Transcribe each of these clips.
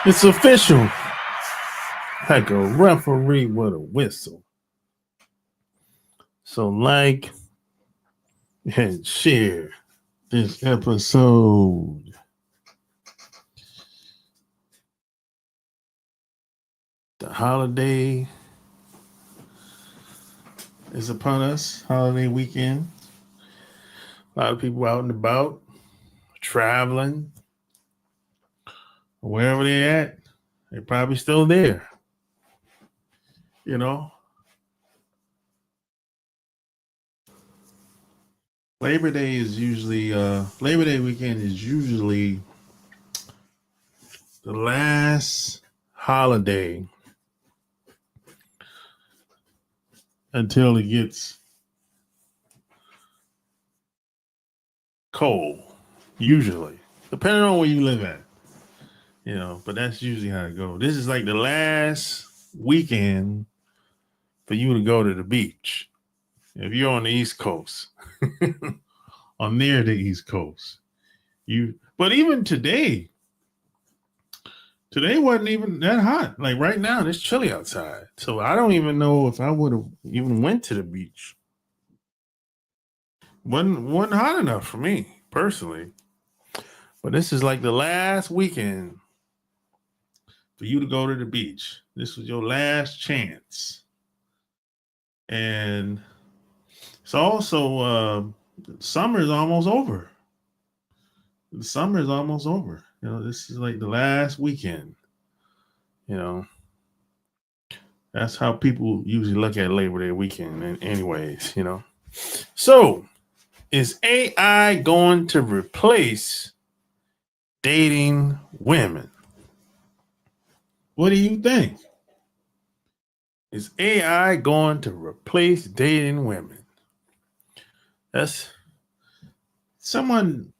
It's official. Like a referee with a whistle. So like and share this episode. The holiday is upon us. Holiday weekend. A lot of people out and about, traveling. Wherever they're at, they're probably still there. You know? Labor Day weekend is usually the last holiday until it gets cold, usually, depending on where you live at. You know, but that's usually how it goes. This is like the last weekend for you to go to the beach. If you're on the East Coast or near the East Coast, but even today wasn't even that hot. Like right now, it's chilly outside. So I don't even know if I would have even went to the beach. Wasn't hot enough for me personally. But this is like the last weekend for you to go to the beach. This was your last chance. And it's also summer is almost over. The summer is almost over. You know, this is like the last weekend. You know, that's how people usually look at Labor Day weekend. And anyways, you know. So, is AI going to replace dating women? What do you think? Is AI going to replace dating women? That's someone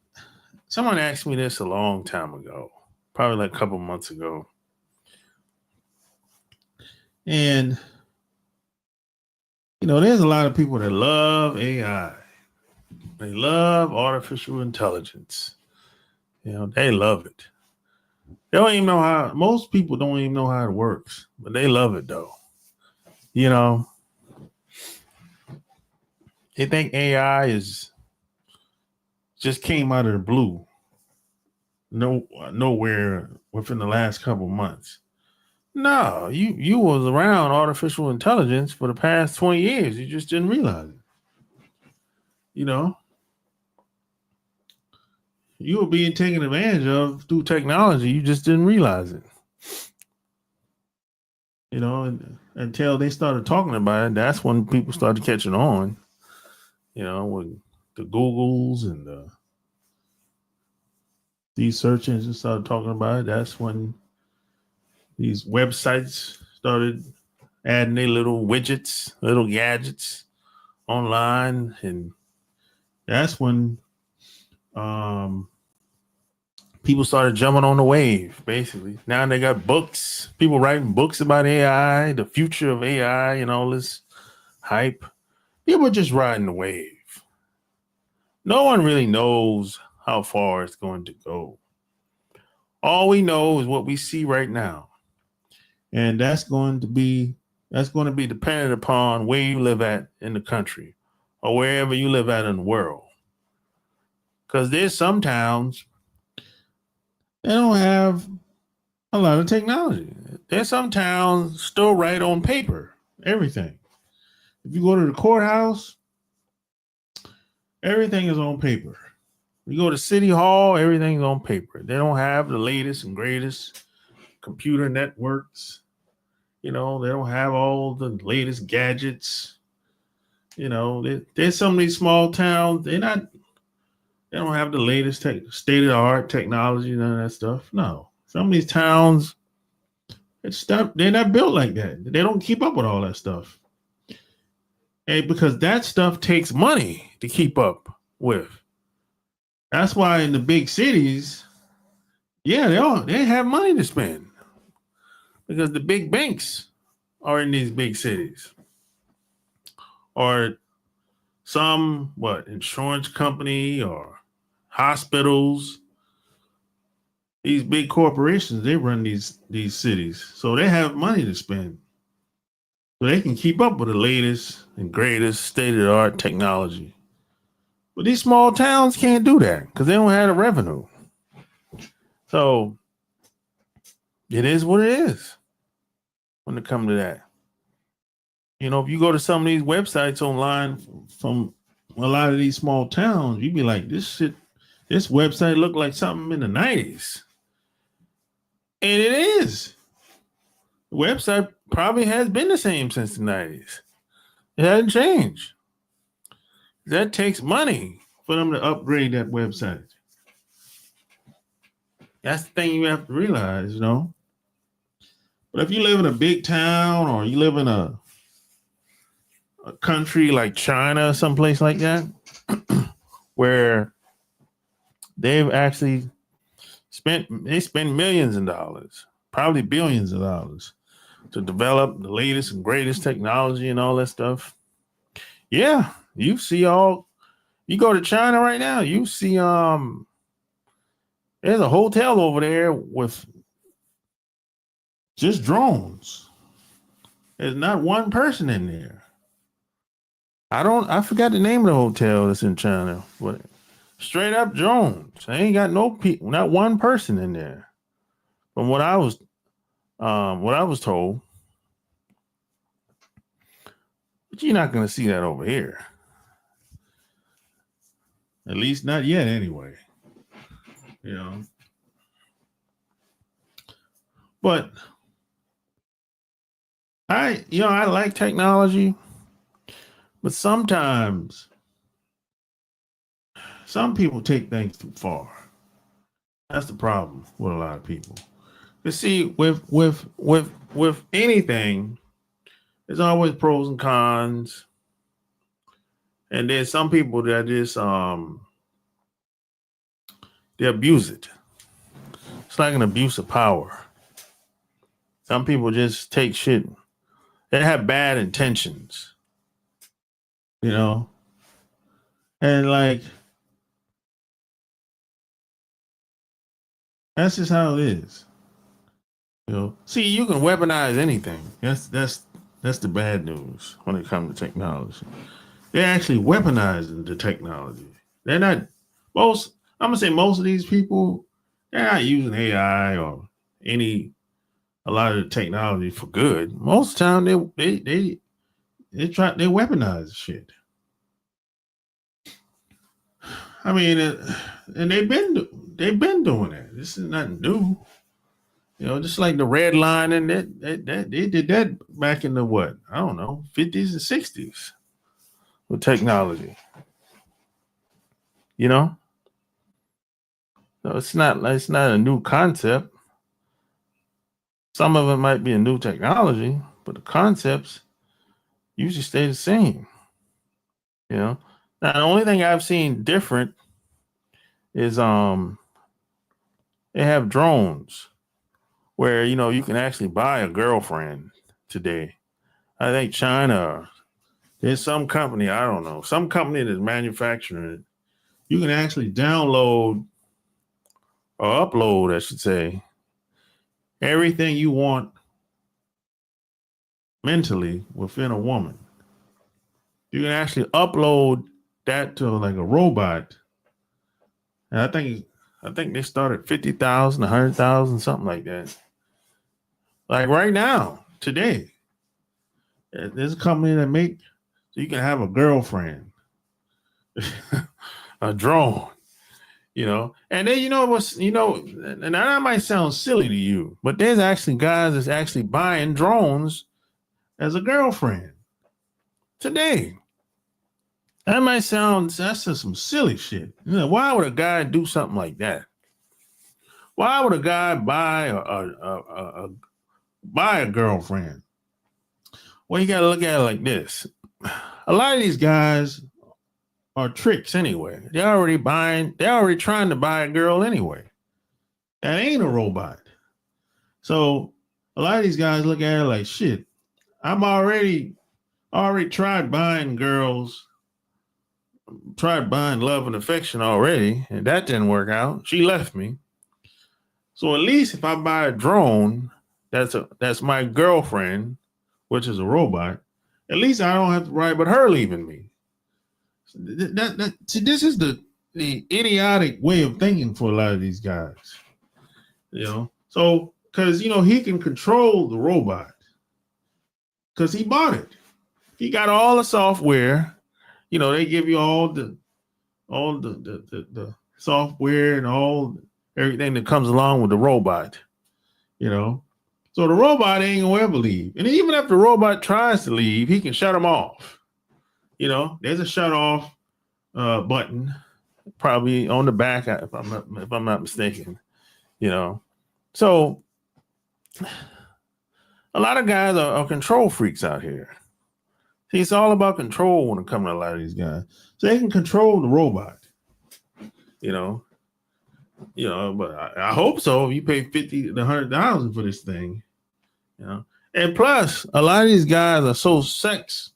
asked me this a long time ago, probably like a couple months ago. And you know, there's a lot of people that love AI. They love artificial intelligence. You know, they love it. They don't even know how, most people don't even know how it works, but they love it though. You know, they think AI is just came out of the blue. Nowhere within the last couple months. No, you was around artificial intelligence for the past 20 years. You just didn't realize it. You know, you were being taken advantage of through technology. You just didn't realize it. You know, until they started talking about it, that's when people started catching on. You know, with the Googles and these search engines started talking about it. That's when these websites started adding their little widgets, little gadgets online, and that's when people started jumping on the wave. Basically, now they got books, people writing books about AI, the future of AI, and all this hype. People are just riding the wave. No one really knows how far it's going to go. All we know is what we see right now, and that's going to be dependent upon where you live at in the country or wherever you live at in the world. Because there's some towns they don't have a lot of technology. There's some towns still write on paper, everything. If you go to the courthouse, everything is on paper. You go to City Hall, everything's on paper. They don't have the latest and greatest computer networks. You know, they don't have all the latest gadgets. You know, there's some of these small towns, they don't have the latest state of the art technology, none of that stuff. No. Some of these towns, they're not built like that. They don't keep up with all that stuff. And because that stuff takes money to keep up with. That's why in the big cities, Yeah, they have money to spend because the big banks are in these big cities, or some insurance company or hospitals. These big corporations, they run these cities, so they have money to spend, so they can keep up with the latest and greatest state of the art technology. But these small towns can't do that because they don't have the revenue. So it is what it is when it comes to that. If you go to some of these websites online from a lot of these small towns, you'd be like, this website looked like something in the 90s. And it is. The website probably has been the same since the 90s. It hasn't changed. That takes money for them to upgrade that website. That's the thing you have to realize. But if you live in a big town or you live in a country like China, someplace like that, where they've actually spend millions of dollars, probably billions of dollars, to develop the latest and greatest technology and all that stuff. Yeah, you go to China right now, you see there's a hotel over there with just drones. There's not one person in there. I forgot the name of the hotel that's in China, but straight up drones. They ain't got no people, not one person in there. From what I was told. But you're not gonna see that over here. At least not yet anyway. You know. But I like technology, but sometimes some people take things too far. That's the problem with a lot of people. You see, with anything, there's always pros and cons. And there's some people that just they abuse it. It's like an abuse of power. Some people just take shit. They have bad intentions, you know, and like that's just how it is. See, you can weaponize anything. That's the bad news when it comes to technology. They're actually weaponizing the technology. They're not most. I'm gonna say most of these people, they're not using AI or a lot of the technology for good. Most of the time, they weaponize shit. I mean, and they've been doing that. This is nothing new. Just like the red line and that they did that back in the what? I don't know, 50s and 60s with technology. You know? No, it's not a new concept. Some of it might be a new technology, but the concepts usually stay the same. Now the only thing I've seen different is they have drones where you can actually buy a girlfriend today. I think China, there's some company, I don't know, some company that's manufacturing it. You can actually download or upload, I should say, everything you want mentally within a woman. You can actually upload that to like a robot. And I think they started 50,000, 100,000, something like that. Like right now, today, there's a company that so you can have a girlfriend, a drone, And then and that might sound silly to you, but there's actually guys that's actually buying drones as a girlfriend today. That's just some silly shit. Why would a guy do something like that? Why would a guy buy a girlfriend? Well, you got to look at it like this. A lot of these guys are tricks anyway. They're already trying to buy a girl anyway. That ain't a robot. So a lot of these guys look at it like, shit, I'm already tried buying girls, tried buying love and affection already, and that didn't work out. She left me. So at least if I buy a drone, that's my girlfriend, which is a robot, at least I don't have to worry about her leaving me. See, this is the idiotic way of thinking for a lot of these guys. So because he can control the robot because he bought it. He got all the software. They give you all the software and everything that comes along with the robot. So the robot ain't gonna ever leave. And even if the robot tries to leave, he can shut them off. There's a shut off button, probably on the back, if I'm not mistaken. So a lot of guys are control freaks out here. See, it's all about control when it comes to a lot of these guys. So they can control the robot. But I hope so. If you pay $50,000 to $100,000 for this thing, and plus a lot of these guys are so sex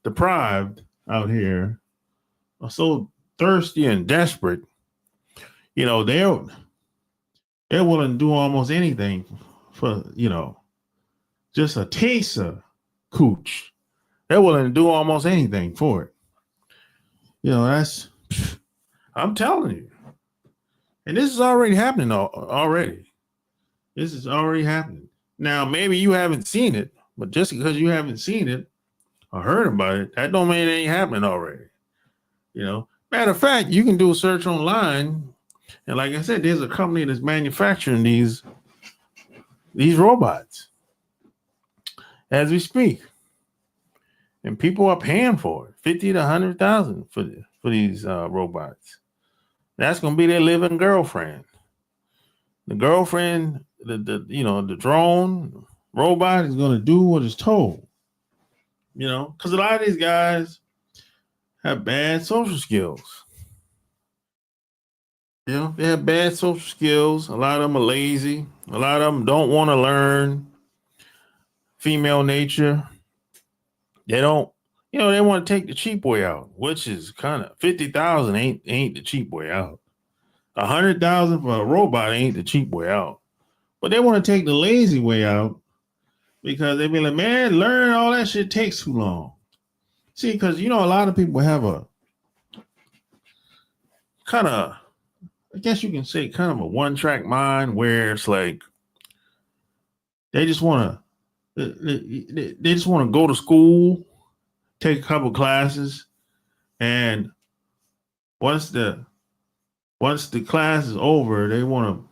deprived out here, are so thirsty and desperate. They're willing to do almost anything for just a taste of cooch. They're willing to do almost anything for it. I'm telling you. And this is already happening already. This is already happening. Now, maybe you haven't seen it, but just because you haven't seen it or heard about it, that don't mean it ain't happening already. Matter of fact, you can do a search online. And like I said, there's a company that's manufacturing these robots as we speak. And people are paying for it, $50,000 to $100,000 for these robots. That's going to be their living girlfriend. The girlfriend, the drone robot is going to do what it's told. Because a lot of these guys have bad social skills. They have bad social skills. A lot of them are lazy. A lot of them don't want to learn female nature. They don't, they want to take the cheap way out, which is kind of $50,000 ain't the cheap way out. $100,000 for a robot ain't the cheap way out. But they want to take the lazy way out because they be like, man, learning all that shit takes too long. See, because a lot of people have a kind of, I guess you can say, kind of a one-track mind where it's like they just want to go to school, take a couple classes, and once the class is over, they want to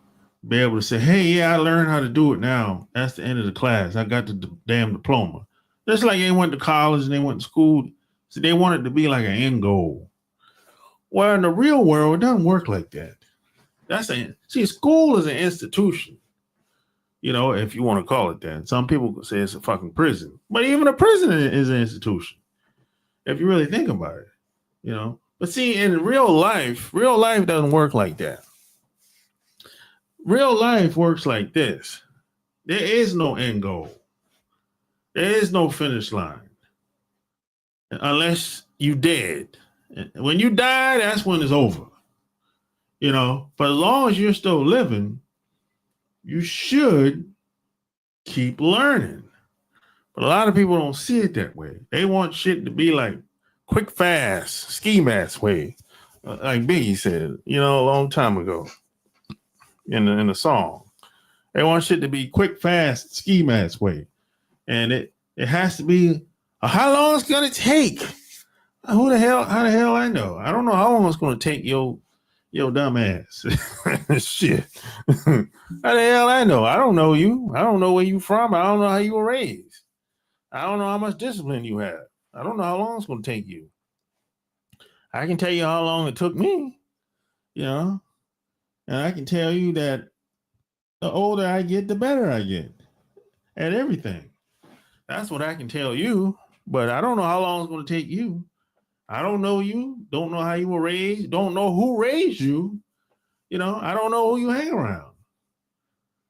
be able to say, hey, yeah, I learned how to do it now. That's the end of the class. I got the damn diploma. Just like they went to college and they went to school. So they want it to be like an end goal. Well, in the real world, it doesn't work like that. See, school is an institution. If you want to call it that. Some people say it's a fucking prison. But even a prison is an institution. If you really think about it, But see, in real life doesn't work like that. Real life works like this. There is no end goal. There is no finish line. Unless you dead. When you die, that's when it's over. But as long as you're still living, you should keep learning. But a lot of people don't see it that way. They want shit to be like quick, fast, ski mask way. Like Biggie said, a long time ago in the song. They want shit to be quick, fast, ski mask way. And it has to be, how long it's going to take? How the hell I know? I don't know how long it's going to take your dumb ass. Shit. How the hell I know? I don't know you. I don't know where you from. I don't know how you were raised. I don't know how much discipline you have. I don't know how long it's going to take you. I can tell you how long it took me, and I can tell you that the older I get, the better I get at everything. That's what I can tell you, but I don't know how long it's going to take you. I don't know you, don't know how you were raised, don't know who raised you. I don't know who you hang around.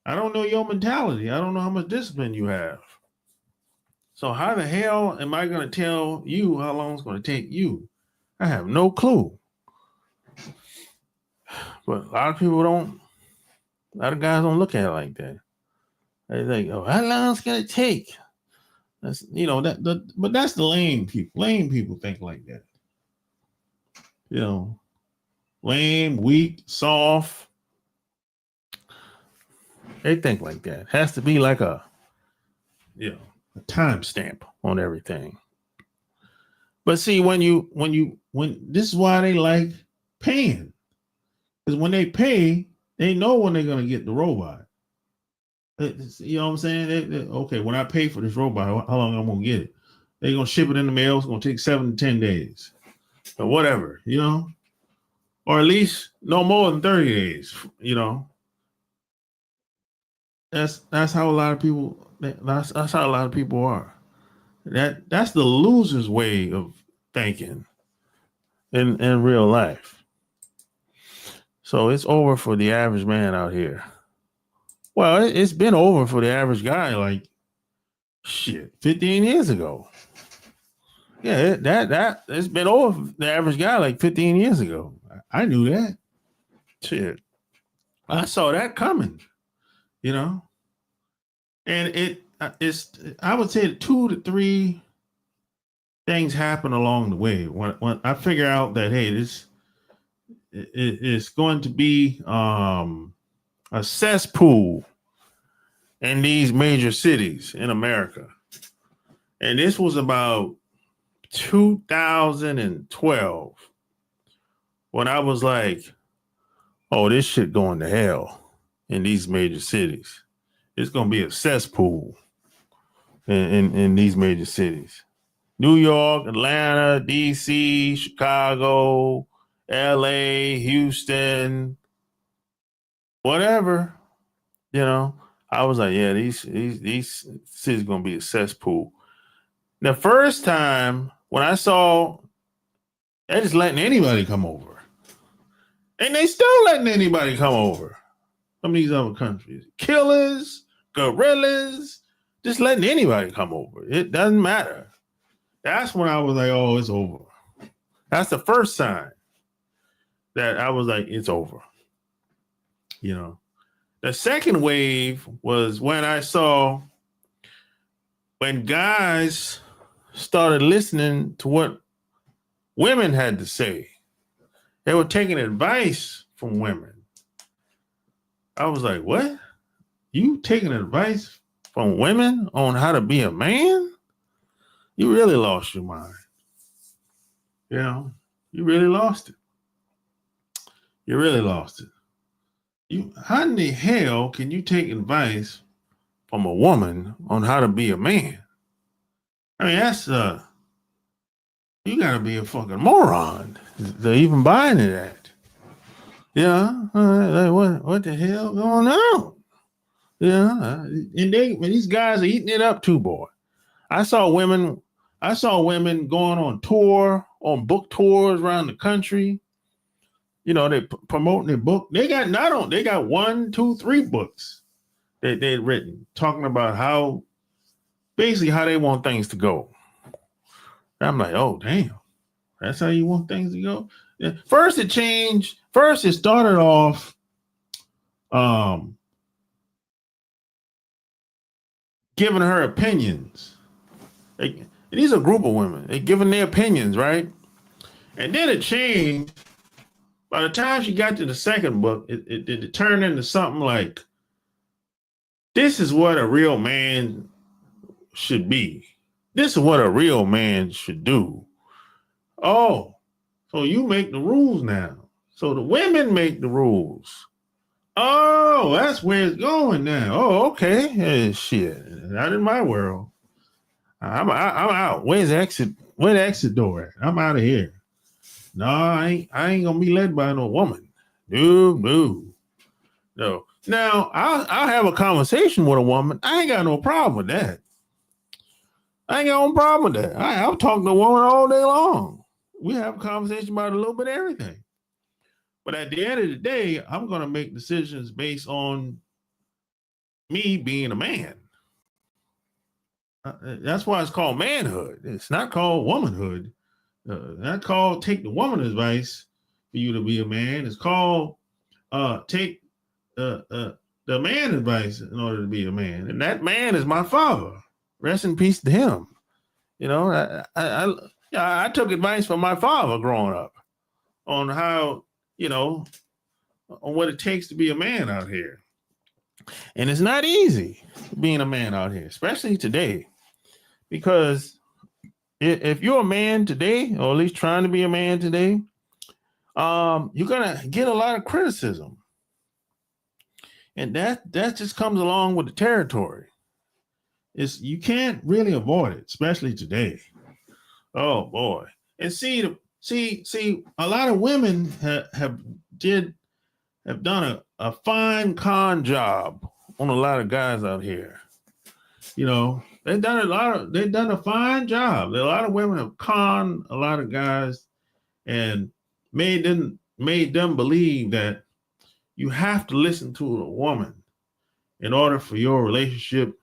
I don't know your mentality. I don't know how much discipline you have. So how the hell am I going to tell you how long it's going to take you? I have no clue. But a lot of people don't. A lot of guys don't look at it like that. They think, "Oh, how long it's going to take?" That's but that's the lame people. Lame people think like that. Lame, weak, soft. They think like that. Has to be like a timestamp on everything. But see, when this is why they like paying. Because when they pay, they know when they're gonna get the robot. You know what I'm saying? Okay, when I pay for this robot, how long I'm gonna get it? They're gonna ship it in the mail. It's gonna take 7 to 10 days. Or whatever, or at least no more than 30 days, That's how a lot of people that's how a lot of people are. That's the loser's way of thinking in real life. So it's over for the average man out here. Well, it's been over for the average guy like 15 years ago. Yeah, that it's been over for the average guy like 15 years ago. I knew that. Shit. I saw that coming, And it's I would say 2 to 3 things happen along the way. When I figure out that hey, it's going to be a cesspool in these major cities in America. And this was about 2012 when I was like, oh, this shit going to hell in these major cities. It's going to be a cesspool in these major cities. New York, Atlanta, DC, Chicago, LA, Houston, whatever. I was like, yeah, these cities gonna be a cesspool. The first time when I saw they're just letting anybody come over. And they still letting anybody come over from these other countries. Killers, guerrillas, just letting anybody come over. It doesn't matter. That's when I was like, oh, it's over. That's the first sign that I was like, it's over. The second wave was when I saw when guys started listening to what women had to say. They were taking advice from women. I was like, what? You taking advice from women on how to be a man? You really lost your mind. You really lost it. You really lost it. How in the hell can you take advice from a woman on how to be a man? I mean, that's you gotta be a fucking moron to even buy into that. Like what the hell going on? And these guys are eating it up too, boy. I saw women going on tour, on book tours around the country. They promoting their book. They got 1, 2, 3 books that they'd written talking about how they want things to go. And I'm like, oh damn, that's how you want things to go. Yeah. First it changed. First it started off giving her opinions. These are a group of women. They're giving their opinions, right? And then it changed. By the time she got to the second book, it turned into something like, this is what a real man should be. This is what a real man should do. Oh, so you make the rules now. So the women make the rules. Oh, that's where it's going now. Oh, okay. Hey, shit. Not in my world. I'm out. Where's the exit? Where the exit door at? I'm out of here. No, I ain't gonna be led by no woman. No. Now I'll have a conversation with a woman. I ain't got no problem with that. I'll talk to a woman all day long. We have a conversation about a little bit of everything. But at the end of the day, I'm gonna make decisions based on me being a man. That's why it's called manhood. It's not called womanhood. Not called take the woman advice for you to be a man. It's called take the man advice in order to be a man. And that man is my father. Rest in peace to him. You know, I took advice from my father growing up on how, you know, on what it takes to be a man out here. And it's not easy being a man out here, especially today, because if you're a man today, or at least trying to be a man today, you're gonna get a lot of criticism, and that just comes along with the territory. You can't really avoid it, especially today. Oh boy! And see, a lot of women have done a fine con job on a lot of guys out here. You know, they've done a fine job. A lot of women have conned a lot of guys and made them believe that you have to listen to a woman in order for your relationship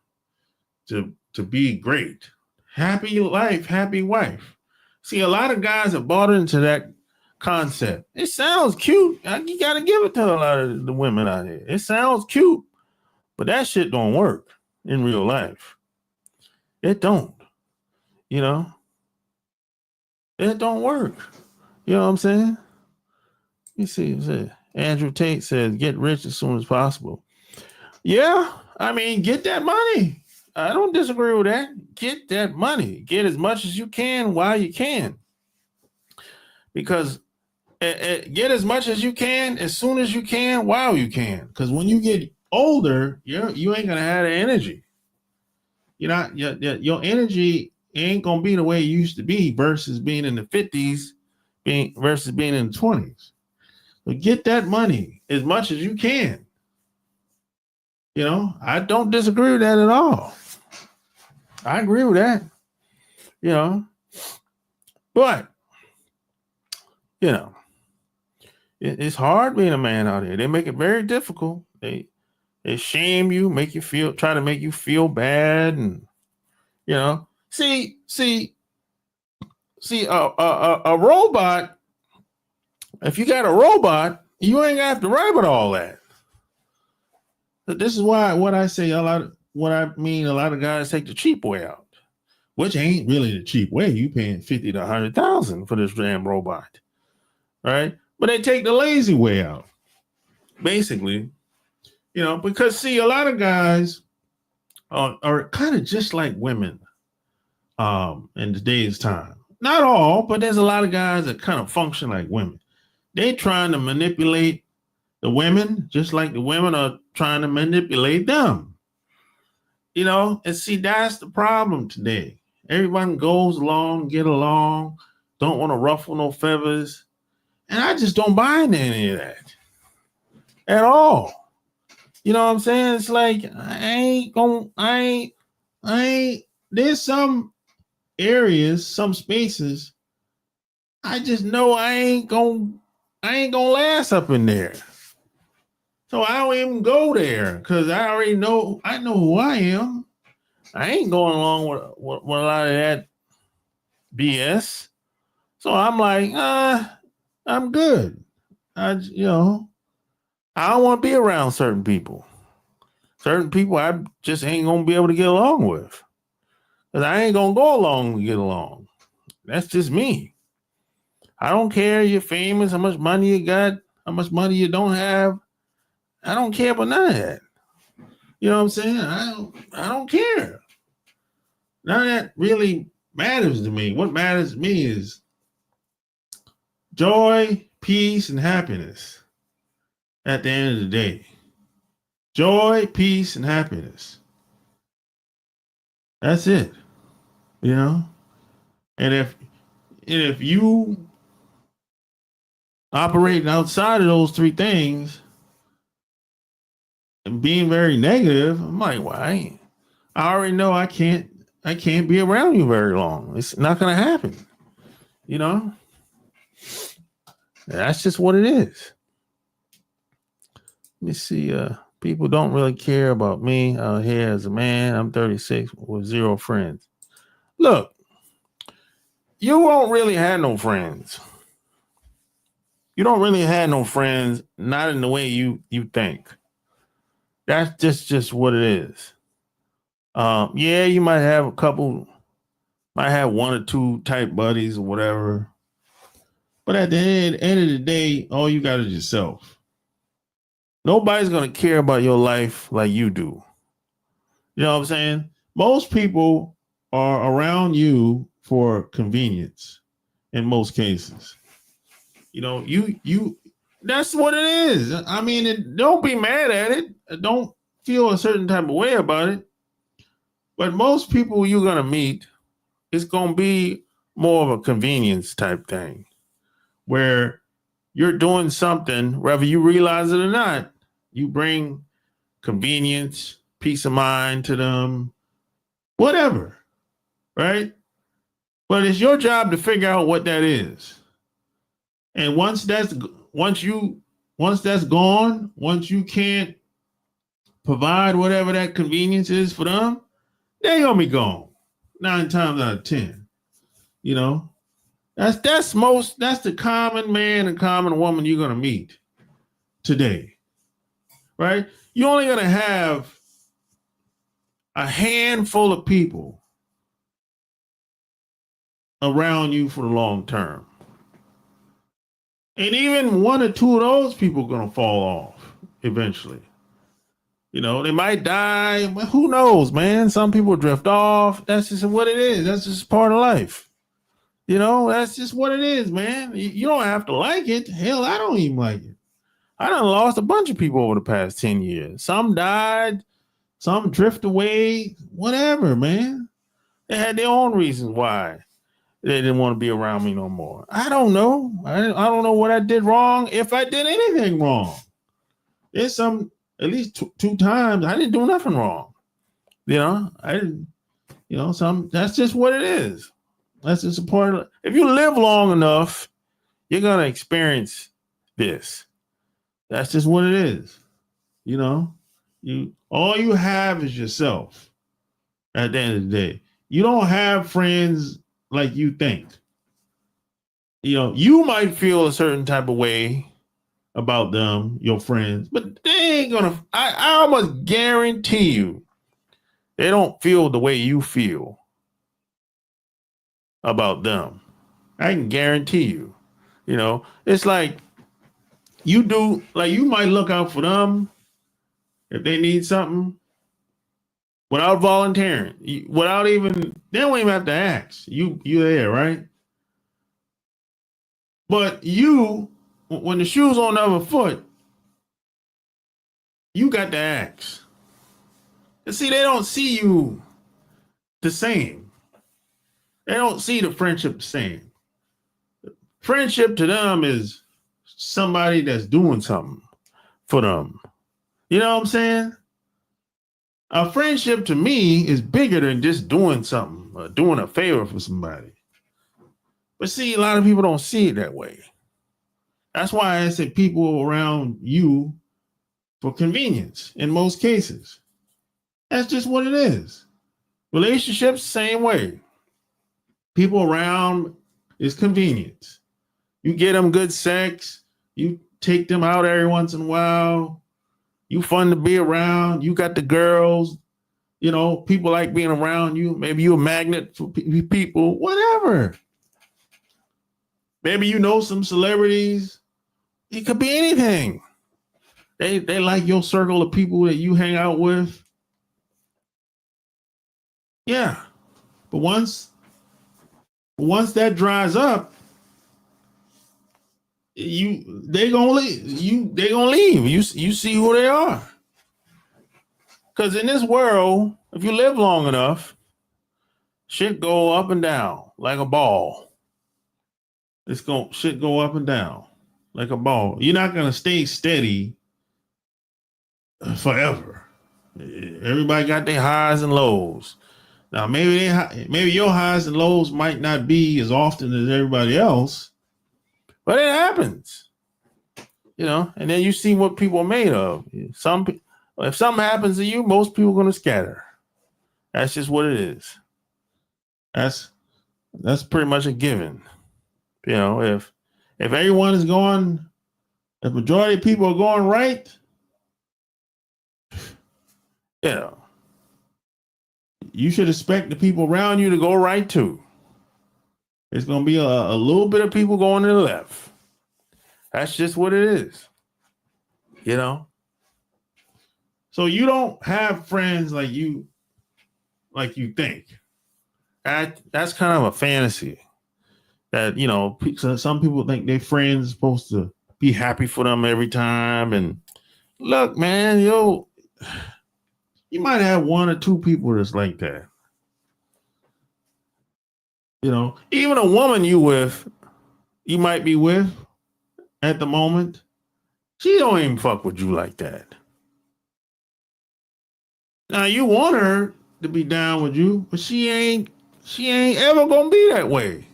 to be great. Happy life, happy wife. See, a lot of guys have bought into that concept. It sounds cute. You got to give it to a lot of the women out here. It sounds cute, but that shit don't work in real life. It don't. You know? It don't work. You know what I'm saying? You see, Andrew Tate says, get rich as soon as possible. Yeah, I mean, get that money. I don't disagree with that. Get that money. Get as much as you can while you can. Because get as much as you can, as soon as you can, while you can. Because when you get older, you ain't going to have the energy. Your energy ain't going to be the way it used to be versus being in the 50s versus being in the 20s. So get that money as much as you can. You know, I don't disagree with that at all. I agree with that. You know, but, you know, it's hard being a man out here. They make it very difficult. They shame you, try to make you feel bad. And, you know, see, a robot, if you got a robot, you ain't gonna have to worry about all that. But this is why what I say a lot of guys take the cheap way out, which ain't really the cheap way. You paying $50,000 to $100,000 for this damn robot, right? But they take the lazy way out, basically, you know, because see, a lot of guys are kind of just like women in today's time. Not all, but there's a lot of guys that kind of function like women. They trying to manipulate the women just like the women are trying to manipulate them. You know, and see, that's the problem today. Everyone goes along, get along, don't want to ruffle no feathers. And I just don't buy into any of that at all. You know what I'm saying? It's like, there's some areas, some spaces, I just know I ain't gonna last up in there. So I don't even go there because I know who I am. I ain't going along with a lot of that BS. So I'm like, I'm good. I don't want to be around certain people. Certain people I just ain't gonna be able to get along with. Because I ain't gonna go along to get along. That's just me. I don't care you're famous, how much money you got, how much money you don't have. I don't care about none of that. You know what I'm saying? I don't care. None of that really matters to me. What matters to me is joy, peace, and happiness at the end of the day. Joy, peace, and happiness. That's it. You know? And if you operating outside of those three things and being very negative, I'm like, well, I already know I can't be around you very long. It's not gonna happen. You know? That's just what it is. Let me see. People don't really care about me out here as a man. I'm 36 with zero friends. Look, you won't really have no friends. You don't really have no friends, not in the way you think. That's just what it is. Yeah, you might have a couple, might have one or two type buddies or whatever. But at the end of the day, all you got is yourself. Nobody's gonna care about your life like you do. You know what I'm saying? Most people are around you for convenience in most cases. You that's what it is. I mean, don't be mad at it. Don't feel a certain type of way about it. But most people you're gonna meet, it's gonna be more of a convenience type thing where you're doing something, whether you realize it or not, you bring convenience, peace of mind to them, whatever, right? But it's your job to figure out what that is. And once that's gone, once you can't provide whatever that convenience is for them, they're gonna be gone 9 times out of 10. You know, that's the common man and common woman you're gonna meet today, right? You're only gonna have a handful of people around you for the long term. And even one or two of those people are going to fall off eventually. You know, they might die. But who knows, man? Some people drift off. That's just what it is. That's just part of life. You know, that's just what it is, man. You don't have to like it. Hell, I don't even like it. I done lost a bunch of people over the past 10 years. Some died. Some drift away. Whatever, man. They had their own reasons why they didn't want to be around me no more. I don't know. I don't know what I did wrong. If I did anything wrong, there's at least two times I didn't do nothing wrong. You know, I didn't. You know, that's just what it is. That's just a part of it. If you live long enough, you're gonna experience this. That's just what it is. You know, all you have is yourself. At the end of the day, you don't have friends like you think. You know, you might feel a certain type of way about them, your friends, but they ain't gonna, I almost guarantee you, they don't feel the way you feel about them. I can guarantee you. You know, it's like you might look out for them if they need something without volunteering, without even, they don't even have to ask. You there, right? But when the shoe's on the other foot, you got to ask. And see, they don't see you the same. They don't see the friendship the same. Friendship to them is somebody that's doing something for them. You know what I'm saying? A friendship to me is bigger than just doing something, or doing a favor for somebody. But see, a lot of people don't see it that way. That's why I said people around you for convenience in most cases. That's just what it is. Relationships, same way. People around is convenience. You get them good sex. You take them out every once in a while. You fun to be around. You got the girls. You know, people like being around you. Maybe you're a magnet for people. Whatever. Maybe you know some celebrities. It could be anything. They like your circle of people that you hang out with. Yeah. But once that dries up, they gonna leave. They gonna leave. You see who they are. Because in this world, if you live long enough, shit go up and down like a ball. Shit go up and down like a ball. You're not gonna stay steady forever. Everybody got their highs and lows. Now maybe your highs and lows might not be as often as everybody else, but it happens. You know, and then you see what people are made of. If something happens to you, most people are going to scatter. That's just what it is. That's pretty much a given. You know, if everyone is going, if majority of people are going right, you know, you should expect the people around you to go right too. There's going to be a little bit of people going to the left. That's just what it is. You know? So you don't have friends like you think. That's kind of a fantasy. That, you know, some people think their friends are supposed to be happy for them every time. And look, man, you might have one or two people that's like that. You know, even a woman you might be with at the moment, she don't even fuck with you like that. Now you want her to be down with you, but she ain't ever gonna be that way.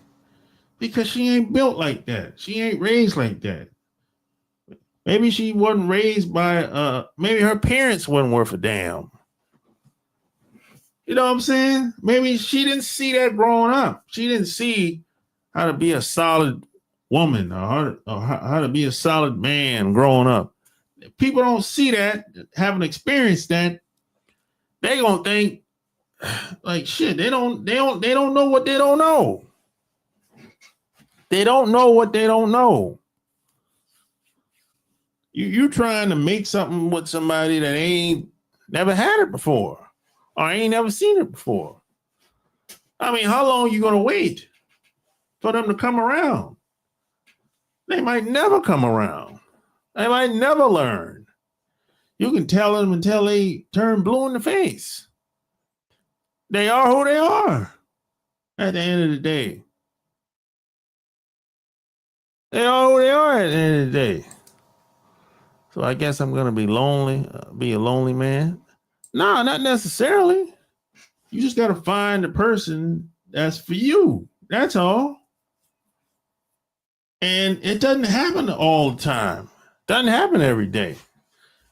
Because she ain't built like that. She ain't raised like that. Maybe she wasn't raised by maybe her parents wasn't worth a damn. You know what I'm saying? Maybe she didn't see that growing up. She didn't see how to be a solid woman or how to be a solid man growing up. If people don't see that, haven't experienced that, they gonna think like shit. They don't know what they don't know. They don't know what they don't know. You trying to make something with somebody that ain't never had it before or ain't never seen it before. I mean, how long you gonna wait for them to come around? They might never come around. They might never learn. You can tell them until they turn blue in the face. They are who they are at the end of the day. They are who they are at the end of the day. So I guess I'm going to be lonely, be a lonely man. No, not necessarily. You just got to find the person that's for you. That's all. And it doesn't happen all the time. It doesn't happen every day.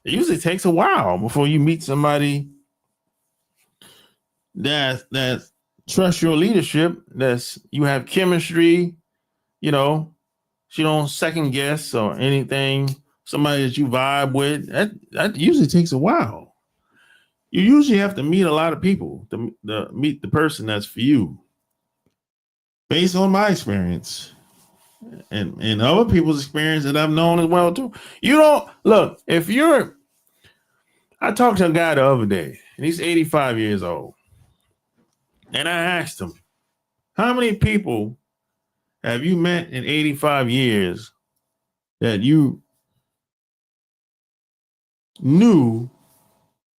It usually takes a while before you meet somebody that trusts your leadership, that's you have chemistry, you know, she don't second guess or anything. Somebody that you vibe with, that usually takes a while. You usually have to meet a lot of people to meet the person that's for you. Based on my experience and other people's experience that I've known as well too. You don't look, I talked to a guy the other day and he's 85 years old. And I asked him, how many people have you met in 85 years that you knew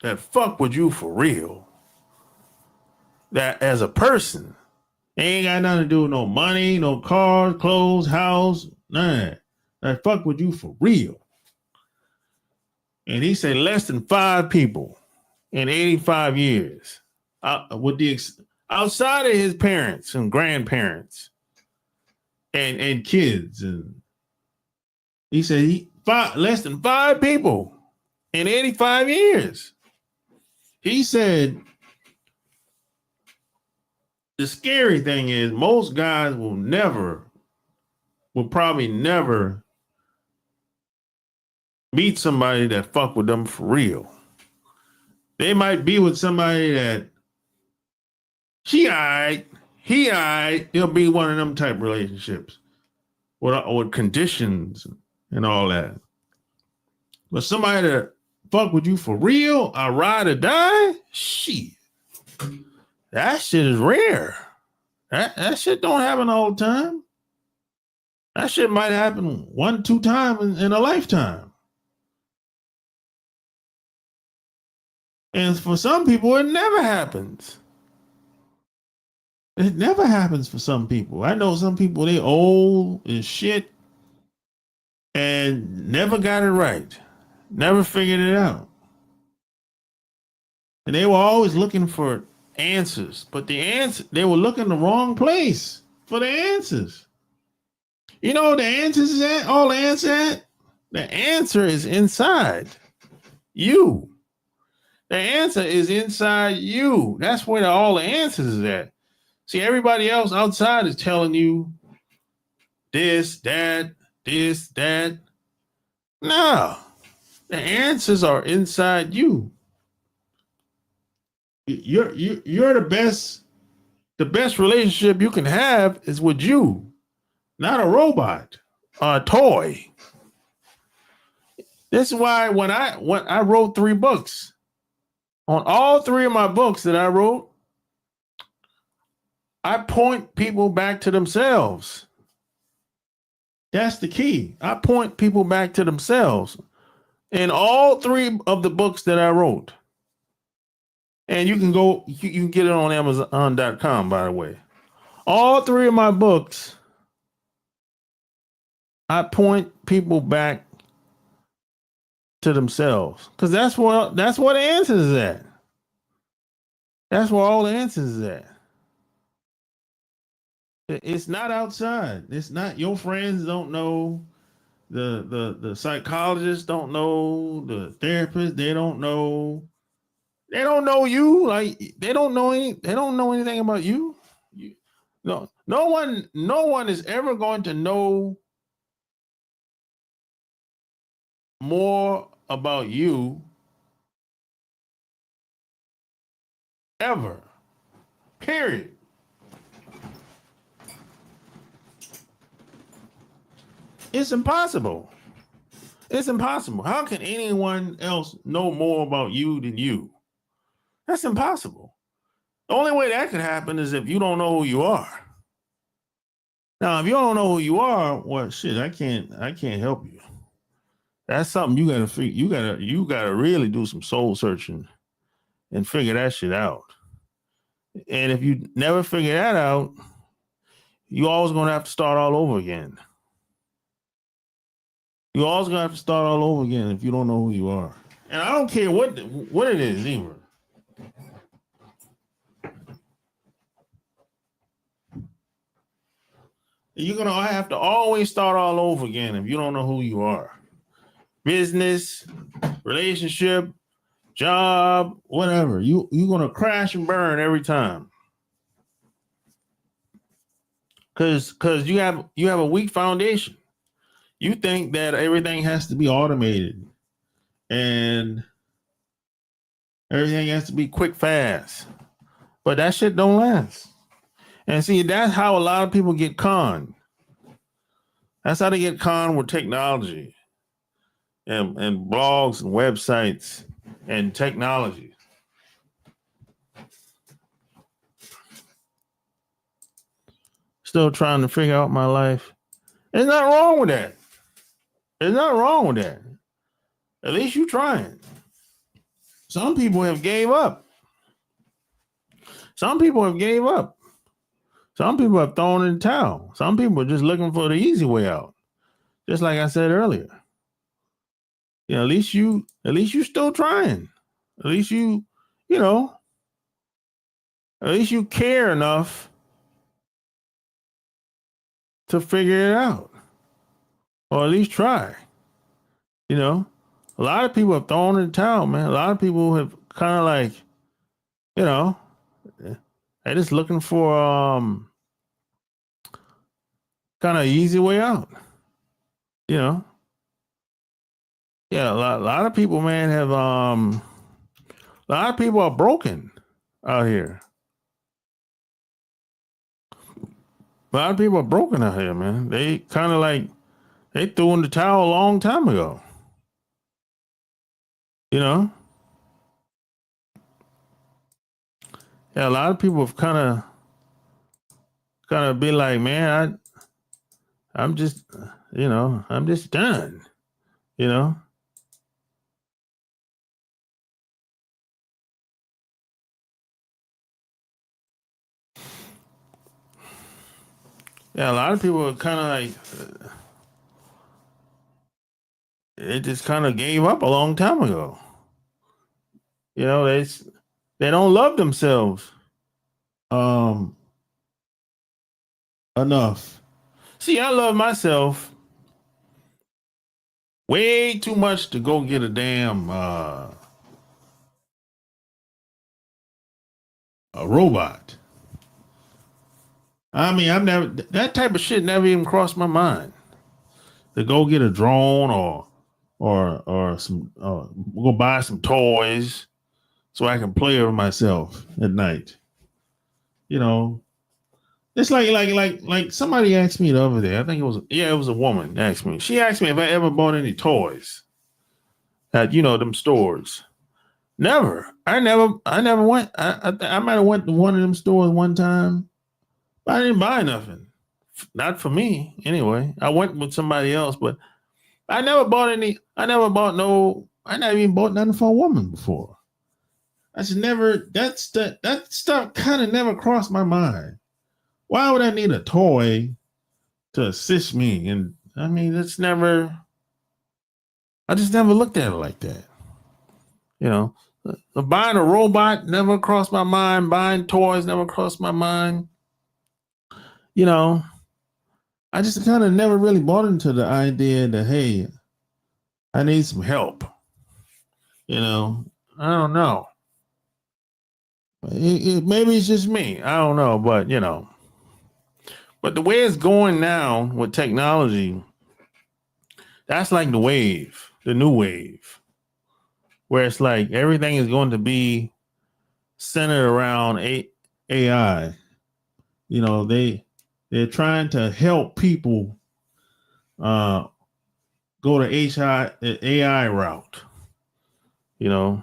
that fuck with you for real? That as a person, they ain't got nothing to do with no money, no cars, clothes, house, none of that. That fuck with you for real. And he said less than 5 people in 85 years. Outside of his parents and grandparents and kids. And he said less than 5 people in 85 years. He said the scary thing is most guys will probably never meet somebody that fuck with them for real. They might be with somebody that she eyed, he eyed. It'll be one of them type relationships with conditions and all that. But somebody that fuck with you for real, a ride or die, shit. That shit is rare. That shit don't happen all the time. That shit might happen 1-2 times in a lifetime. And for some people, it never happens. It never happens for some people. I know some people, they old as shit and never got it right. Never figured it out. And they were always looking for answers, but they were looking the wrong place for the answers. You know what the answers is at? All the answer at? The answer is inside you. The answer is inside you. That's where all the answers is at. See, everybody else outside is telling you this, that, this, that. No, the answers are inside you. You're the best. The best relationship you can have is with you, not a robot, a toy. This is why when I wrote 3 books, on all 3 of my books that I wrote, I point people back to themselves. That's the key. I point people back to themselves in all 3 of the books that I wrote. And you can go, you can get it on Amazon.com, by the way. All 3 of my books, I point people back to themselves. Because that's where the answers is at. That's where all the answers is at. It's not outside. It's not, your friends don't know. The psychologists don't know. The therapists, they don't know. They don't know you. Like they don't know anything about you. No one is ever going to know more about you ever. Period. It's impossible. It's impossible. How can anyone else know more about you than you? That's impossible. The only way that could happen is if you don't know who you are. Now, if you don't know who you are, well, shit, I can't help you. That's something you gotta figure. You gotta really do some soul searching and figure that shit out. And if you never figure that out, you always gonna have to start all over again. You always gonna have to start all over again if you don't know who you are. And I don't care what it is either. You're gonna have to always start all over again if you don't know who you are. Business, relationship, job, whatever. You're gonna crash and burn every time. Cause you have a weak foundation. You think that everything has to be automated and everything has to be quick, fast. But that shit don't last. And see, that's how a lot of people get conned. That's how they get conned with technology and blogs and websites and technology. Still trying to figure out my life. There's nothing wrong with that. There's nothing wrong with that. At least you trying. Some people have gave up. Some people have gave up. Some people have thrown in the towel. Some people are just looking for the easy way out. Just like I said earlier. You know, at least you still trying. At least at least you care enough to figure it out. Or at least try. You know, a lot of people have thrown in the towel, man. A lot of people have kind of like, they're just looking for kind of easy way out. You know. Yeah, a lot of people, man, have a lot of people are broken out here. A lot of people are broken out here, man. They kind of like they threw in the towel a long time ago. You know? Yeah, a lot of people have kind of be like, man, I'm just I'm just done. You know? Yeah, a lot of people are kind of like they just kind of gave up a long time ago. You know, they don't love themselves um enough. See, I love myself way too much to go get a damn A robot. I mean, I've never that type of shit never even crossed my mind. To go get a drone or some go buy some toys so I can play with myself at night. You know, it's like somebody asked me the other day. I think it was a woman asked me. She asked me if I ever bought any toys at them stores. Never. I never went. I might have went to one of them stores one time, but I didn't buy nothing. Not for me anyway. I went with somebody else, but I never bought any. I never bought no. I never even bought nothing for a woman before. I just never. That stuff kind of never crossed my mind. Why would I need a toy to assist me? And I mean, it's never. I just never looked at it like that. You know, buying a robot never crossed my mind. Buying toys never crossed my mind. You know, I just kind of never really bought into the idea that, hey, I need some help. I don't know. Maybe it's just me. I don't know, but but the way it's going now with technology, that's like the wave, the new wave, where it's like everything is going to be centered around AI. They're trying to help people go to AI route. You're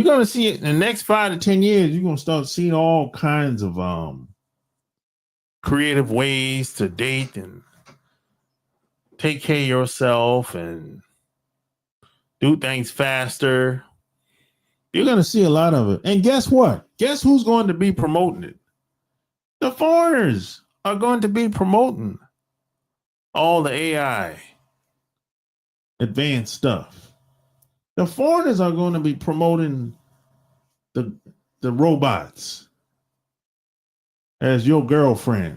going to see it in the next 5 to 10 years. You're going to start seeing all kinds of creative ways to date and take care of yourself and do things faster. You're going to see a lot of it. And guess what? Guess who's going to be promoting it? The foreigners are going to be promoting all the AI advanced stuff. The foreigners are going to be promoting the robots as your girlfriend.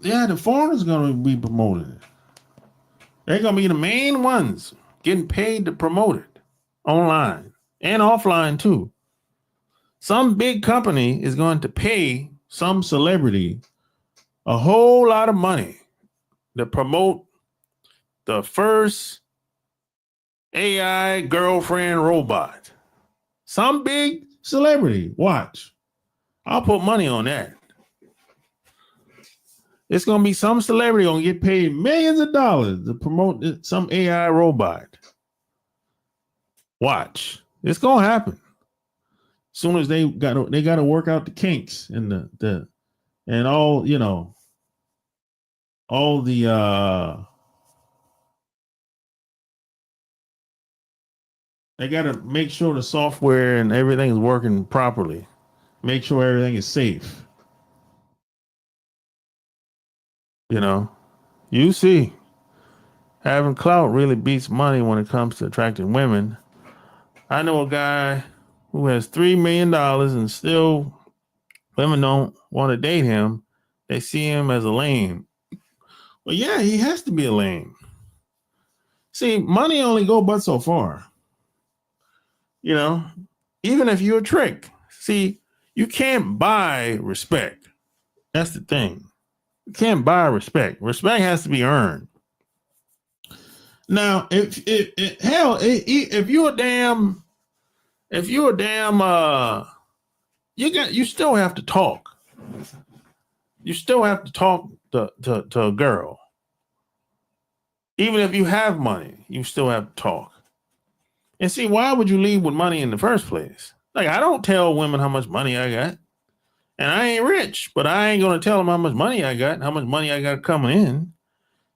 Yeah, the foreigners are going to be promoting it. They're going to be the main ones getting paid to promote it online and offline too. Some big company is going to pay some celebrity a whole lot of money to promote the first AI girlfriend robot. Some big celebrity. Watch. I'll put money on that. It's going to be some celebrity going to get paid millions of dollars to promote some AI robot. Watch. It's going to happen. As soon as they got to work out the kinks and the and all, all the they got to make sure the software and everything is working properly. Make sure everything is safe. You see, having clout really beats money when it comes to attracting women. I know a guy who has $3 million and still women don't want to date him. They see him as a lame. Well, yeah, he has to be a lame. See, money only go but so far. Even if you're a trick. See, you can't buy respect. That's the thing. You can't buy respect. Respect has to be earned. Now, if you're a damn, you still have to talk. You still have to talk to a girl. Even if you have money, you still have to talk. And see, why would you leave with money in the first place? Like, I don't tell women how much money I got. And I ain't rich, but I ain't going to tell them how much money I got, how much money I got coming in.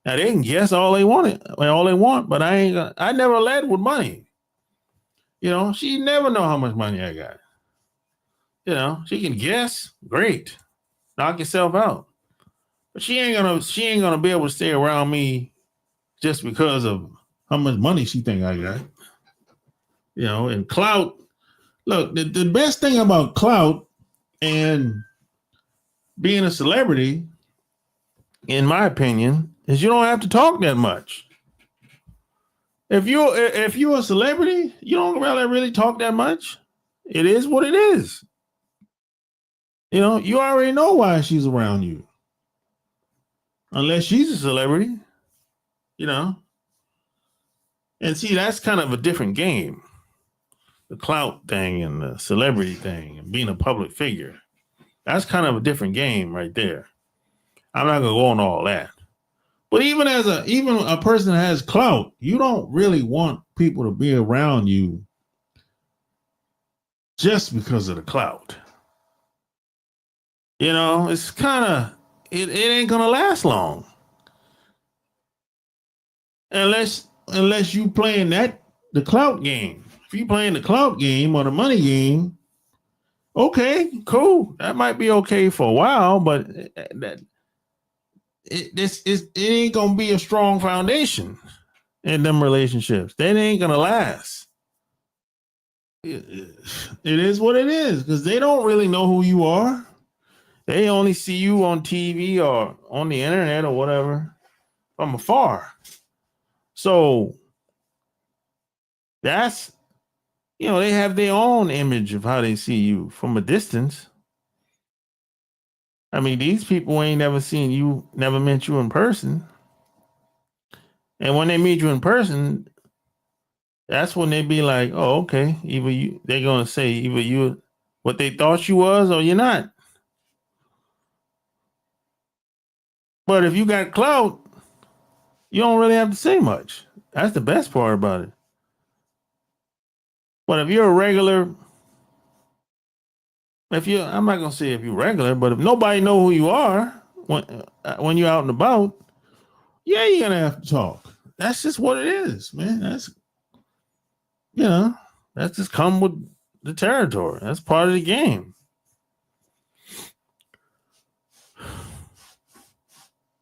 Now, they can guess all they want, but I never led with money. She never know how much money I got. She can guess, great. Knock yourself out. But she ain't gonna be able to stay around me just because of how much money she think I got. And clout. Look, the best thing about clout and being a celebrity, in my opinion, is you don't have to talk that much. If you're a celebrity, you don't really talk that much. It is what it is. You know, you already know why she's around you. Unless she's a celebrity, you know. And see, that's kind of a different game. The clout thing and the celebrity thing and being a public figure. That's kind of a different game right there. I'm not gonna go on all that. But even a person that has clout, you don't really want people to be around you just because of the clout. You know, it's kind of it ain't gonna last long unless you playing the clout game. If you playing the clout game or the money game, okay, cool. That might be okay for a while, but it ain't gonna be a strong foundation in them relationships. That ain't gonna last. It is what it is because they don't really know who you are. They only see you on TV or on the internet or whatever from afar. So that's, they have their own image of how they see you from a distance. I mean, these people ain't never seen you, never met you in person. And when they meet you in person, that's when they be like, oh, okay, they're going to say either you what they thought you was or you're not. But if you got clout, you don't really have to say much. That's the best part about it. But if you're a regular, I'm not gonna say if you're regular, but if nobody know who you are when you're out and about, yeah, you're gonna have to talk. That's just what it is, man. That's just come with the territory. That's part of the game.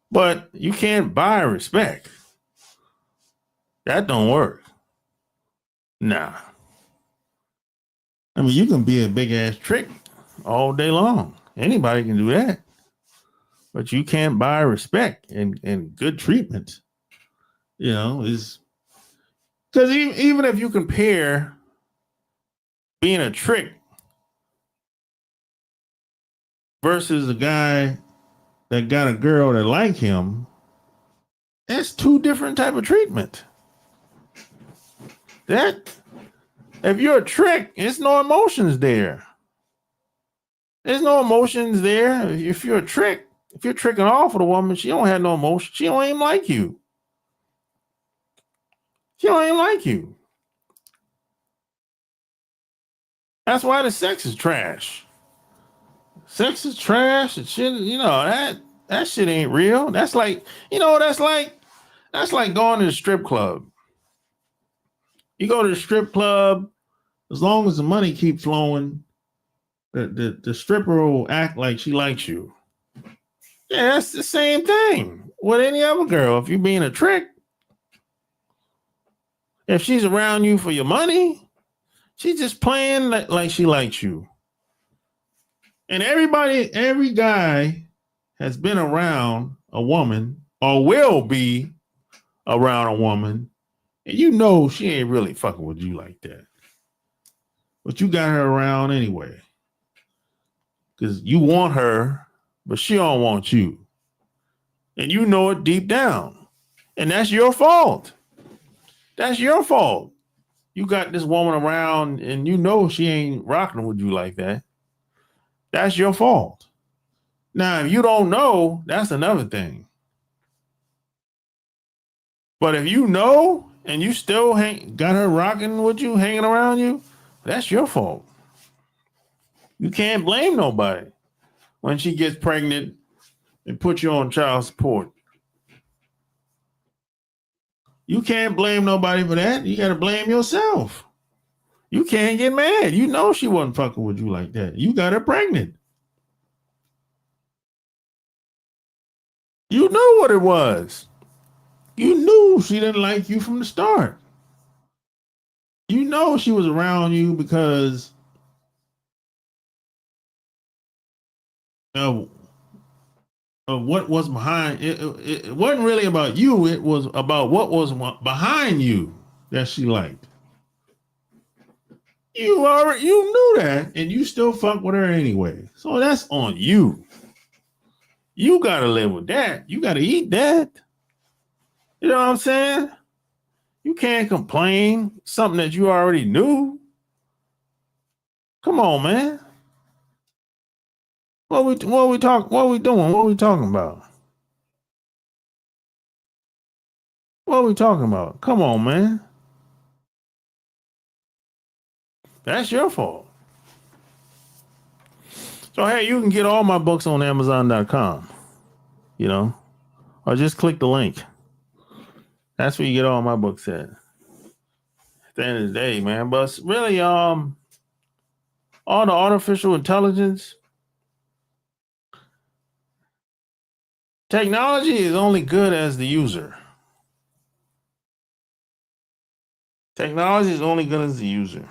But you can't buy respect. That don't work. Nah. I mean, you can be a big ass trick all day long. Anybody can do that. But you can't buy respect and good treatment. Is because even if you compare being a trick versus a guy that got a girl that like him, that's two different type of treatment. That if you're a trick, there's no emotions there. There's no emotions there. If you're a trick, if you're tricking off with a woman, she don't have no emotion. She don't even like you. She don't even like you. That's why the sex is trash. Sex is trash and shit. That shit ain't real. That's like going to the strip club. You go to the strip club, as long as the money keeps flowing, the stripper will act like she likes you. Yeah, that's the same thing with any other girl. If you're being a trick, if she's around you for your money, she's just playing like she likes you. And every guy has been around a woman or will be around a woman, and she ain't really fucking with you like that. But you got her around anyway. Because you want her, but she don't want you. And you know it deep down. And that's your fault. That's your fault. You got this woman around and she ain't rocking with you like that. That's your fault. Now, if you don't know, that's another thing. But if you know and you still got her rocking with you, hanging around you, that's your fault. You can't blame nobody when she gets pregnant and put you on child support. You can't blame nobody for that. You got to blame yourself. You can't get mad. You know she wasn't fucking with you like that. You got her pregnant. You knew what it was. You knew she didn't like you from the start. You know she was around you because of what was behind it. It wasn't really about you. It was about what was behind you. that she liked. You knew that, and you still fuck with her anyway. So that's on you. You gotta live with that. You gotta eat that. You know what I'm saying? You can't complain something that you already knew. Come on, man. What we doing? What we talking about? What are we talking about? Come on, man. That's your fault. So hey, you can get all my books on Amazon.com, you know, or just click the link. That's where you get all my books at. At the end of the day, man. But really, all the artificial intelligence technology is only good as the user. Technology is only good as the user.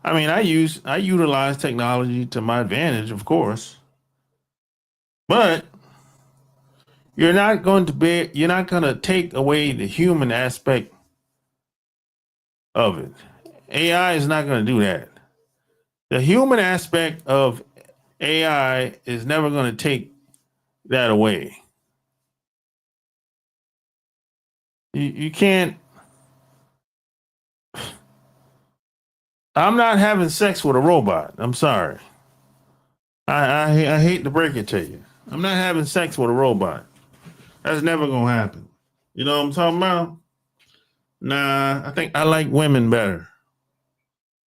I mean, I utilize technology to my advantage, of course, but you're not going to take away the human aspect of it. AI is not going to do that. The human aspect of AI is never going to take that away. You can't. I'm not having sex with a robot. I'm sorry. I hate to break it to you. I'm not having sex with a robot. That's never gonna happen. You know what I'm talking about? Nah, I think I like women better.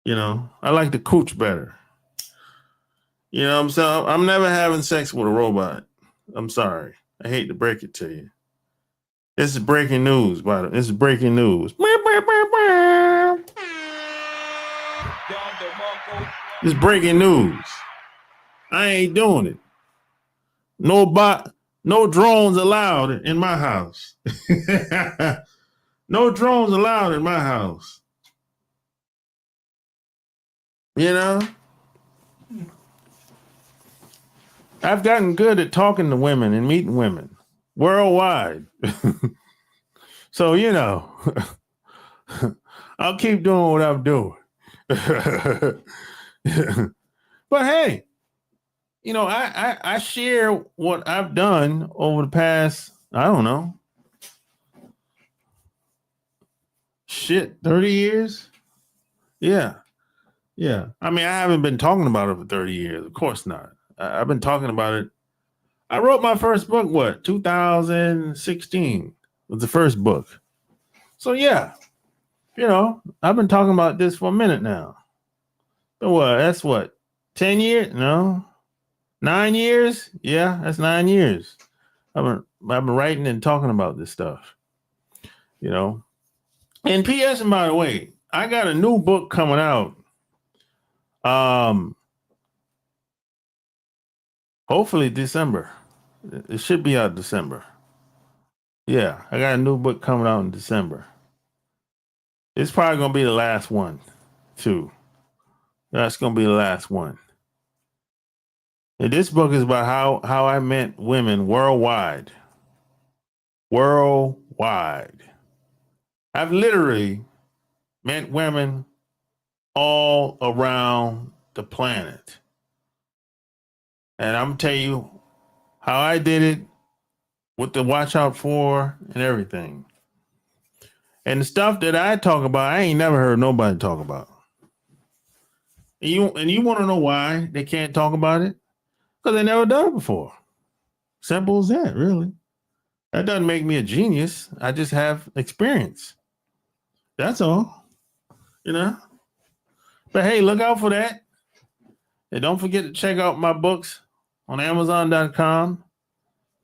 You know, I like the cooch better. You know what I'm saying? I'm never having sex with a robot. I'm sorry. I hate to break it to you. This is breaking news, by the way. This is breaking news. This is breaking news. I ain't doing it. No drones allowed in my house. No drones allowed in my house. You know? I've gotten good at talking to women and meeting women worldwide. So, you know, I'll keep doing what I'm doing. But hey, you know, I share what I've done over the past, I don't know, 30 years? Yeah. Yeah. I mean, I haven't been talking about it for 30 years. Of course not. I've been talking about it. I wrote my first book, 2016 was the first book. So yeah, you know, I've been talking about this for a minute now. But that's 10 years? No. 9 years? Yeah, that's 9 years. I've been writing and talking about this stuff. You know. And P.S. and by the way, I got a new book coming out. Hopefully December. It should be out December. Yeah, I got a new book coming out in December. It's probably gonna be the last one, too. That's gonna be the last one. And this book is about how I met women worldwide. Worldwide. I've literally met women all around the planet. And I'm gonna tell you how I did it, what to watch out for, and everything. And the stuff that I talk about, I ain't never heard nobody talk about. And you want to know why they can't talk about it? Because they never done it before. Simple as that, really. That doesn't make me a genius. I just have experience. That's all. You know? But hey, look out for that. And don't forget to check out my books on Amazon.com.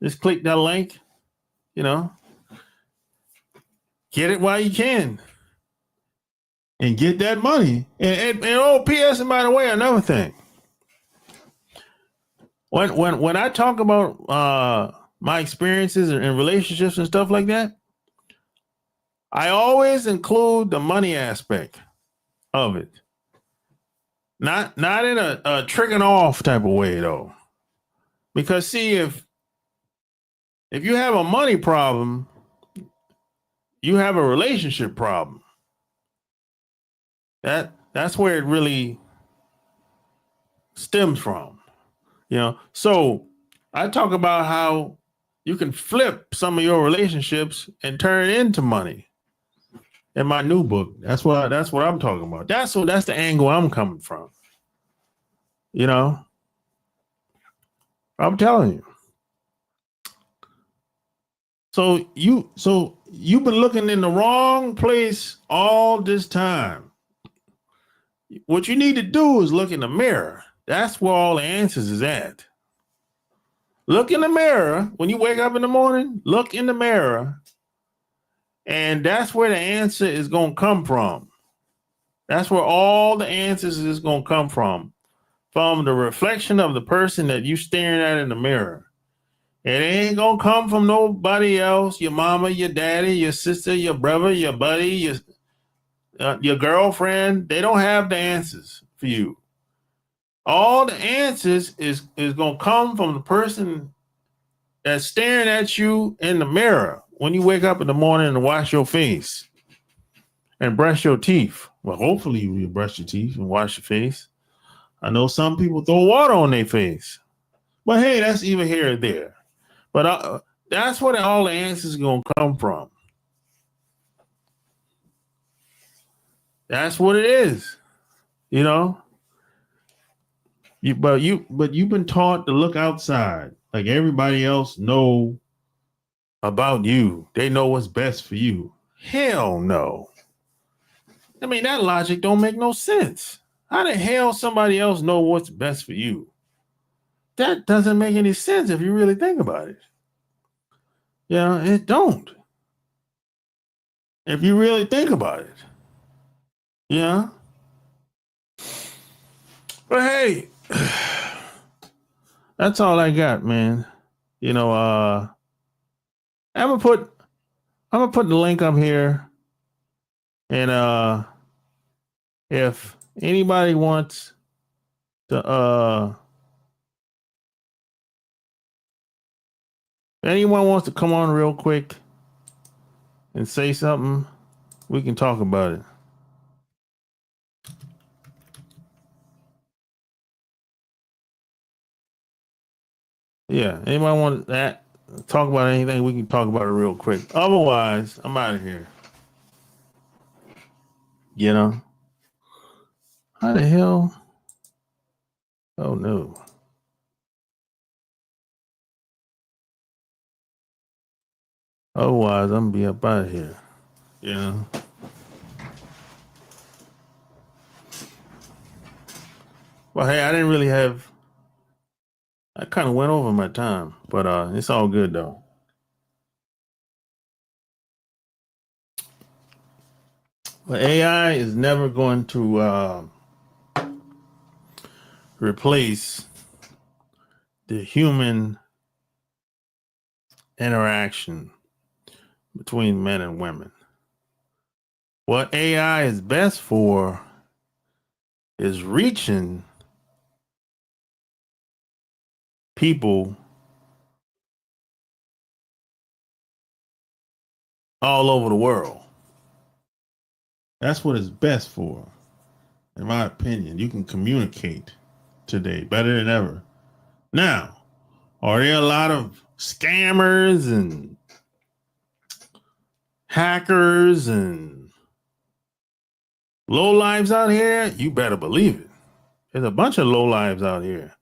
Just click that link, you know. Get it while you can. And get that money. And P.S. and by the way, another thing. When I talk about my experiences in relationships and stuff like that, I always include the money aspect of it. Not in a tricking off type of way though. Because see, if you have a money problem, you have a relationship problem. That's where it really stems from. So I talk about how you can flip some of your relationships and turn it into money in my new book. That's what I'm talking about. That's the angle I'm coming from. I'm telling you. So you've been looking in the wrong place all this time. What you need to do is look in the mirror. That's where all the answers is at. Look in the mirror when you wake up in the morning. Look in the mirror, and that's where the answer is going to come from. That's where all the answers is going to come from the reflection of the person that you staring at in the mirror. It ain't going to come from nobody else, your mama, your daddy, your sister, your brother, your buddy, your girlfriend. They don't have the answers for you. All the answers is going to come from the person that's staring at you in the mirror when you wake up in the morning and wash your face and brush your teeth. Well, hopefully you brush your teeth and wash your face. I know some people throw water on their face, but hey, that's either here or there. But that's where all the answers are going to come from. That's what it is, But you've been taught to look outside, like everybody else know about you. They know what's best for you. Hell no. I mean, that logic don't make no sense. How the hell somebody else know what's best for you? That doesn't make any sense if you really think about it. It don't. If you really think about it. Yeah. But hey, that's all I got, man. I'm gonna put the link up here, and if anybody wants to anyone wants to come on real quick and say something, we can talk about it. Yeah, anybody want that? Talk about anything, we can talk about it real quick. Otherwise, I'm out of here. How the hell? Oh no. Otherwise, I'm gonna be up out of here. Well, hey, I didn't really have. I kind of went over my time, but it's all good though. But AI is never going to replace the human interaction between men and women. What AI is best for is reaching people all over the world. That's what it's best for, in my opinion. You can communicate today better than ever. Now, are there a lot of scammers and hackers and lowlives out here? You better believe it. There's a bunch of lowlives out here.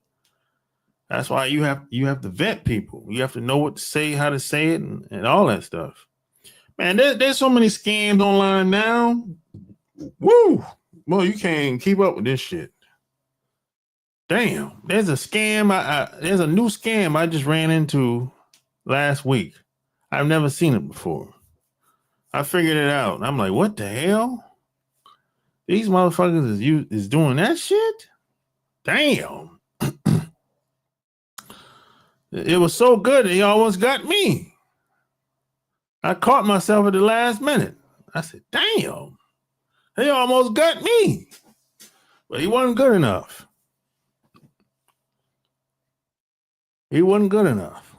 That's why you have to vet people. You have to know what to say, how to say it, and all that stuff. Man, there's so many scams online now. Woo! Well, you can't keep up with this shit. Damn, there's a scam. There's a new scam I just ran into last week. I've never seen it before. I figured it out. I'm like, what the hell? These motherfuckers is doing that shit? Damn. It was so good, he almost got me. I caught myself at the last minute. I said, damn, he almost got me. But he wasn't good enough. He wasn't good enough.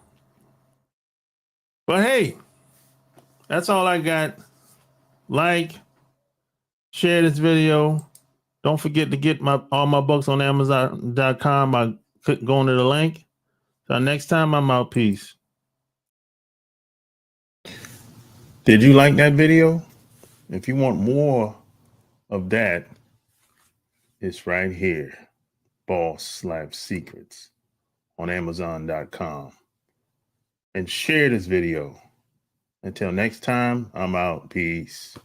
But hey, that's all I got. Like, share this video, Don't forget to get all my books on Amazon.com by going to the link. So next time I'm out, peace. Did you like that video? If you want more of that, it's right here. Boss Life Secrets on Amazon.com. And share this video. Until next time, I'm out. Peace.